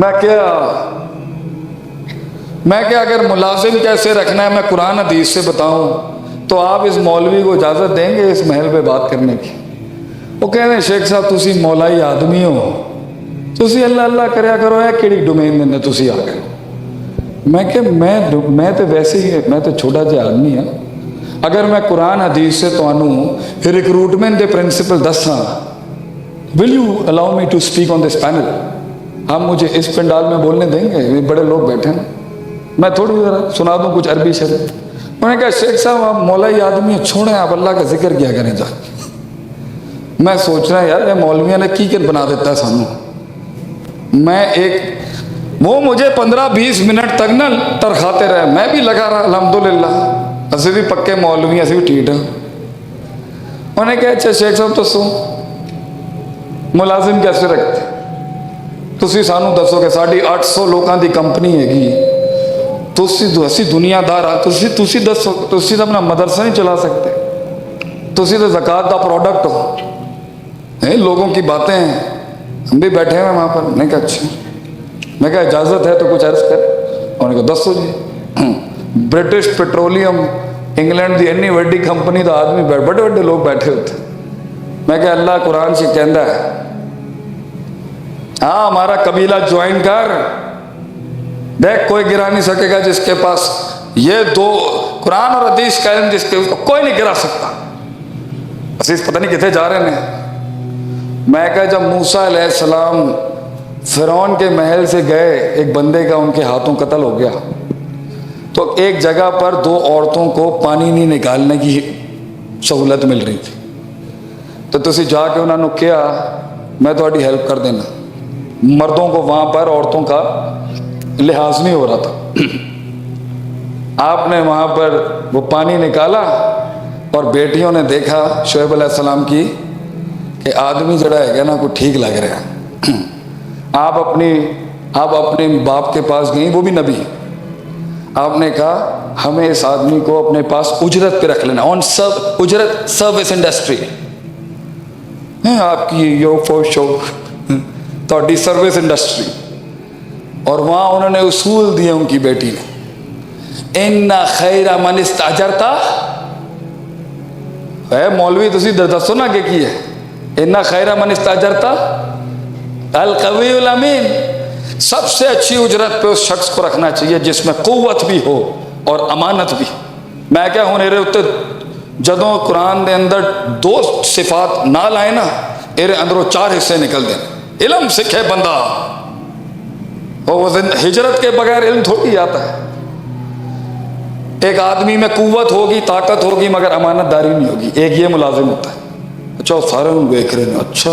میں کیا اگر ملازم کیسے رکھنا ہے میں قرآن حدیث سے بتاؤں تو آپ اس مولوی کو اجازت دیں گے اس محل پہ بات کرنے کی؟ وہ کہہ رہے ہیں شیخ صاحب تسی مولائی آدمی ہو، تسی اللہ اللہ کریا کرو، ہے کیڑی ڈومین میں تسی آ گئے؟ میں کہ میں تو ویسے ہی میں تو چھوٹا جہا آدمی ہاں، اگر میں قرآن حدیث سے تمہیں ریکروٹمنٹ دے پرنسپل دساں، will you allow me to speak on this panel? آپ مجھے اس پنڈال میں بولنے دیں گے؟ یہ بڑے لوگ بیٹھے ہیں، میں تھوڑی ذرا سنا دوں کچھ عربی شریف۔ انہوں نے کہا شیخ صاحب آپ مولائی آدمی چھوڑیں، آپ اللہ کا ذکر کیا کریں جا۔ میں سوچ رہا یار یہ مولویاں نے کی کر بنا دیتا ہے سانوں۔ میں وہ مجھے 15-20 منٹ تک نا ترخاتے رہے، میں بھی لگا رہا الحمدللہ، اسی بھی پکے مولوی، اسی بھی ٹھیک ہے۔ انہوں نے کہا اچھا شیخ صاحب تو ملازم کیسے رکھتے؟ تسی سانو دسو کہ 850 لوگوں کی کمپنی ہے گی، تسی دنیا دار آ، تسی دسو، تسی تو اپنا مدرسہ نہیں چلا سکتے، تسی تو زکوٰۃ کا پروڈکٹ ہو، لوگوں کی باتیں ہیں، ہم بھی بیٹھے ہیں وہاں پر۔ میں کہا اچھا، میں کہا اجازت ہے تو کچھ عرض کر؟ انہوں نے کہا دسو جی۔ برٹش پیٹرولیم انگلینڈ دی اینی وڈی کمپنی دا آدمی بڑے بڑے لوگ بیٹھے ہوتے۔ میں کہا اللہ قرآن سے کہندا ہے ہاں ہمارا قبیلہ جوائن کر، دیکھ کوئی گرا نہیں سکے گا جس کے پاس یہ دو قرآن اور حدیث کا علم، جس کے کوئی نہیں گرا سکتا۔ عزیز پتہ نہیں کتنے جا رہے ہیں۔ میں کہا جب موسیٰ علیہ السلام فرعون کے محل سے گئے، ایک بندے کا ان کے ہاتھوں قتل ہو گیا، تو ایک جگہ پر 2 عورتوں کو پانی نہیں نکالنے کی سہولت مل رہی تھی، تو تسی جا کے انہوں نے کیا میں تھوڑی ہیلپ کر دینا۔ مردوں کو وہاں پر عورتوں کا لحاظ نہیں ہو رہا تھا، آپ نے وہاں پر وہ پانی نکالا، اور بیٹیوں نے دیکھا شعیب علیہ السلام کی کہ آدمی جڑا ہے نا کوئی ٹھیک لگ رہا ہے۔ آپ اپنے باپ کے پاس گئیں، وہ بھی نبی، آپ نے کہا ہمیں اس آدمی کو اپنے پاس اجرت پہ رکھ لینا، آن اجرت سروس انڈسٹری، آپ کی یو فور شو تھوڑی سروس انڈسٹری۔ اور وہاں انہوں نے اصول دیے ان کی بیٹی نے، ان خیر من استاجرتا، اے مولوی تسی دسو نا کہ کی ہے، ان خیر من استاجرتا القوی الامین، سب سے اچھی اجرت پہ اس شخص کو رکھنا چاہیے جس میں قوت بھی ہو اور امانت بھی۔ میں کیا ہوں میرے اتنے جدوں قرآن دے اندر 2 صفات نہ لائے نا، میرے اندروں 4 حصے نکل دیں۔ علم سکھے بندہ، وہ ہجرت کے بغیر علم تھوڑی آتا ہے۔ ایک آدمی میں قوت ہوگی، طاقت ہوگی، مگر امانت داری نہیں ہوگی، ایک یہ ملازم ہوتا ہے۔ اچھا وہ سارے دیکھ رہے ہیں، اچھا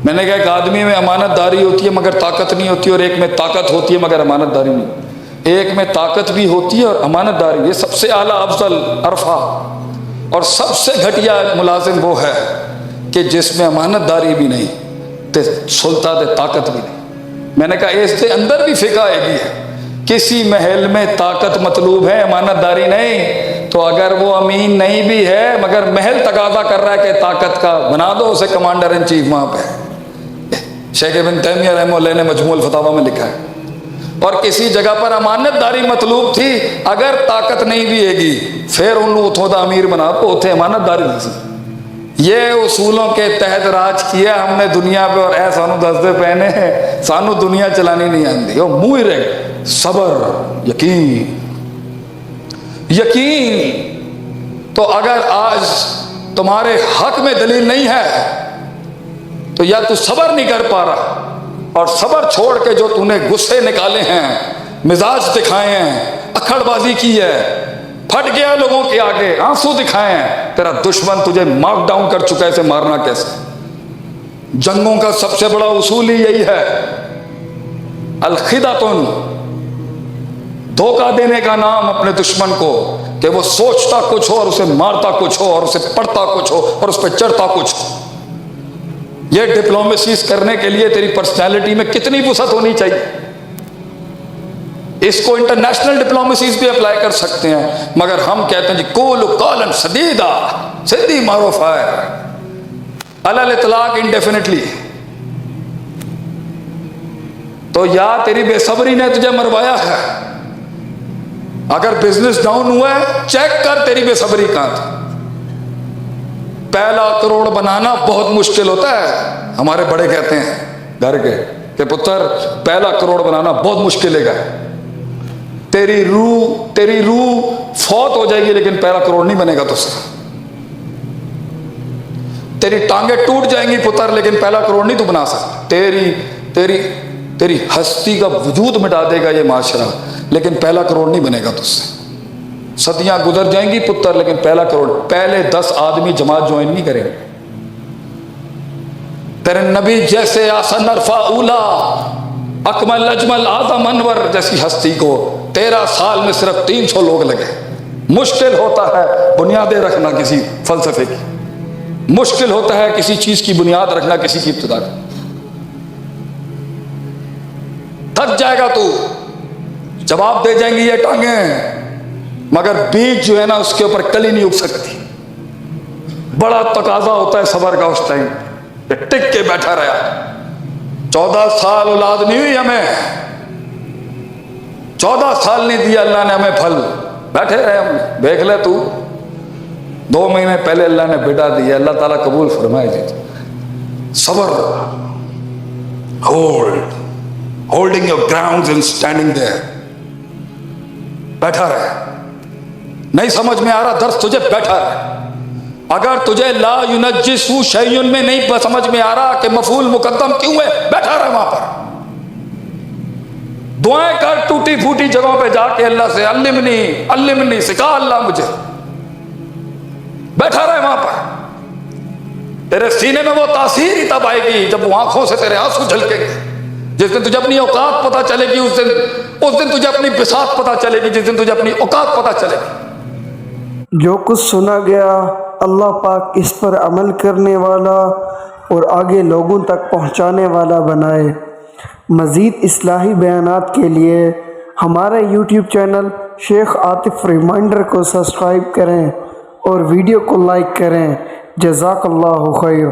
میں نے کہا ایک آدمی میں امانت داری ہوتی ہے مگر طاقت نہیں ہوتی، اور ایک میں طاقت ہوتی ہے مگر امانت داری نہیں۔ ایک میں طاقت بھی ہوتی ہے اور امانت داری، یہ سب سے اعلیٰ افضل عرفہ، اور سب سے گھٹیا ملازم وہ ہے کہ جس میں امانت داری بھی نہیں تے سلطہ تے طاقت بھی نہیں۔ میں نے کہا اس کے اندر بھی فقہ ہے بھی ہے، کسی محل میں طاقت مطلوب ہے امانت داری نہیں، تو اگر وہ امین نہیں بھی ہے مگر محل تقاضا کر رہا ہے کہ طاقت کا بنا دو اسے کمانڈر ان چیف وہاں پہ۔ شیخ ابن تیمیہ رحمہ اللہ نے مجموع الفتاویٰ میں لکھا ہے۔ اور کسی جگہ پر امانت داری مطلوب تھی، اگر طاقت نہیں بھی ہے گی پھر انہوں اتھوں دا امیر بنا تو اتھے امانت داری نہیں سی۔ یہ اصولوں کے تحت راج کیا ہم نے دنیا پہ، اور اے سانو دستے پہنے ہیں سانو دنیا چلانی نہیں آتی، وہ منہ ہی رہے صبر، یقین۔ تو اگر آج تمہارے حق میں دلیل نہیں ہے تو یا تو صبر نہیں کر پا رہا، اور صبر چھوڑ کے جو تو نے غصے نکالے ہیں، مزاج دکھائے ہیں، اکھڑ بازی کی ہے، پھٹ گیا لوگوں کے آگے، آنسو دکھائے ہیں، تیرا دشمن تجھے مارک ڈاؤن کر چکا ہے، اسے مارنا کیسے؟ جنگوں کا سب سے بڑا اصول ہی یہی ہے، الخدعۃ، دھوکہ دینے کا نام اپنے دشمن کو، کہ وہ سوچتا کچھ ہو اور اسے مارتا کچھ ہو، اور اسے پڑھتا کچھ ہو اور اس پہ چڑھتا کچھ ہو۔ یہ ڈپلومیسیز کرنے کے لیے تیری پرسنالٹی میں کتنی وسعت ہونی چاہیے۔ اس کو انٹرنیشنل ڈپلومیسیز بھی اپلائی کر سکتے ہیں، مگر ہم کہتے ہیں جی قولوا قولا سدیدا، سدی معروف ہے، علی الاطلاق انڈیفینٹلی۔ تو یا تیری بے صبری نے تجھے مروایا ہے. اگر بزنس ڈاؤن ہوا ہے چیک کر تیری بے صبری کہاں تھی. پہلا کروڑ بنانا بہت مشکل ہوتا ہے. ہمارے بڑے کہتے ہیں گھر کے کہ پتر پہلا کروڑ بنانا بہت مشکل ہے. تیری روح فوت ہو جائے گی لیکن پہلا کروڑ نہیں بنے گا تو سے. تیری ٹانگیں ٹوٹ جائیں گی پتر لیکن پہلا کروڑ نہیں تو بنا سکتا. تیری ہستی کا وجود مٹا دے گا یہ معاشرہ لیکن پہلا کروڑ نہیں بنے گا تجھ سے. صدیاں گزر جائیں گی پتر لیکن پہلا کروڑ. پہلے 10 آدمی جماعت جوائن نہیں کریں گے. تیرے نبی جیسے آسن عرفہ اولا اکمل اجمل آدم انور جیسی ہستی کو 13 سال میں صرف 300 لوگ لگے. مشکل ہوتا ہے بنیادیں رکھنا کسی فلسفے کی. مشکل ہوتا ہے کسی چیز کی بنیاد رکھنا کسی کی ابتدا کا. تھک جائے گا تو. جواب دے جائیں گی یہ ٹانگیں مگر بیج جو ہے نا اس کے اوپر کلی نہیں اگ سکتی. بڑا تقاضا ہوتا ہے صبر کا اس ٹائم. ٹک کے بیٹھا رہا. 14 سال اولاد نہیں ہوئی ہمیں. 14 سال نہیں دیا اللہ نے ہمیں پھل. بیٹھے رہے ہم. دیکھ لے تو 2 مہینے پہلے اللہ نے بیٹا دیا. اللہ تعالیٰ قبول فرمائے جی. صبر. Holding your ground and standing there. بیٹھا رہے. نہیں سمجھ میں آ رہا درس تجھے بیٹھا رہے. اگر تجھے لا ینجسو شیئن میں نہیں سمجھ میں آ رہا کہ مفعول مقدم کیوں ہے بیٹھا رہے وہاں پر. دعائیں کر ٹوٹی پھوٹی جگہوں پہ جا کے اللہ سے علمنی سکھا اللہ مجھے. بیٹھا رہے وہاں پر. تیرے سینے میں وہ تاثیر ہی تب آئے گی جب وہ آنکھوں سے تیرے آنسو جھلکیں گے. جس دن تجھے اپنی اوقات پتہ چلے گی اس دن تجھے اپنی بساط پتہ چلے گی. جس دن تجھے اپنی اوقات پتہ چلے گی. جو کچھ سنا گیا اللہ پاک اس پر عمل کرنے والا اور آگے لوگوں تک پہنچانے والا بنائے. مزید اصلاحی بیانات کے لیے ہمارے یوٹیوب چینل شیخ عاطف ریمائنڈر کو سبسکرائب کریں اور ویڈیو کو لائک کریں. جزاک اللہ خیر.